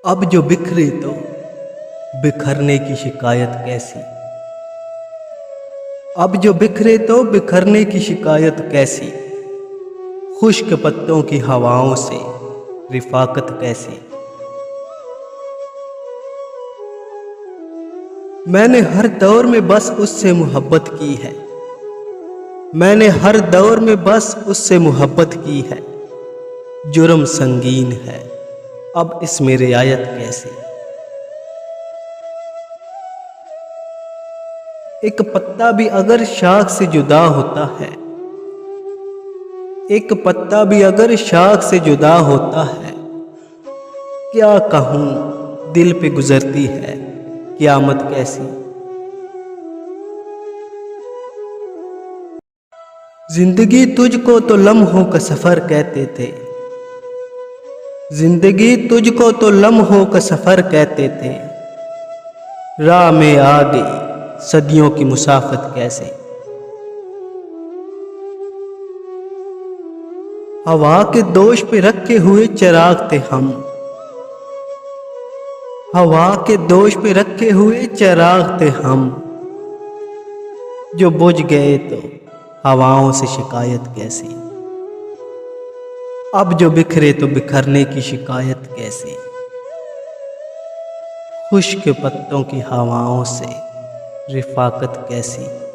अब जो बिखरे तो बिखरने की शिकायत कैसी। अब जो बिखरे तो बिखरने की शिकायत कैसी। खुश्क पत्तों की हवाओं से रिफाकत कैसी। मैंने हर दौर में बस उससे मोहब्बत की है। मैंने हर दौर में बस उससे मोहब्बत की है। जुर्म संगीन है, अब इसमें रियायत कैसी। एक पत्ता भी अगर शाख से जुदा होता है, एक पत्ता भी अगर शाख से जुदा होता है, क्या कहूँ दिल पे गुजरती है क़यामत कैसी। जिंदगी तुझको तो लम्हों का सफ़र कहते थे। जिंदगी तुझको तो लम्हों का सफ़र कहते थे। राह में आ गई सदियों की मुसाफत कैसे। हवा के दोष पे रखे हुए चिराग थे हम। हवा के दोष पे रखे हुए चिराग थे हम। जो बुझ गए तो हवाओं से शिकायत कैसी। अब जो बिखरे तो बिखरने की शिकायत कैसी। खुश्क पत्तों की हवाओं से रिफाकत कैसी।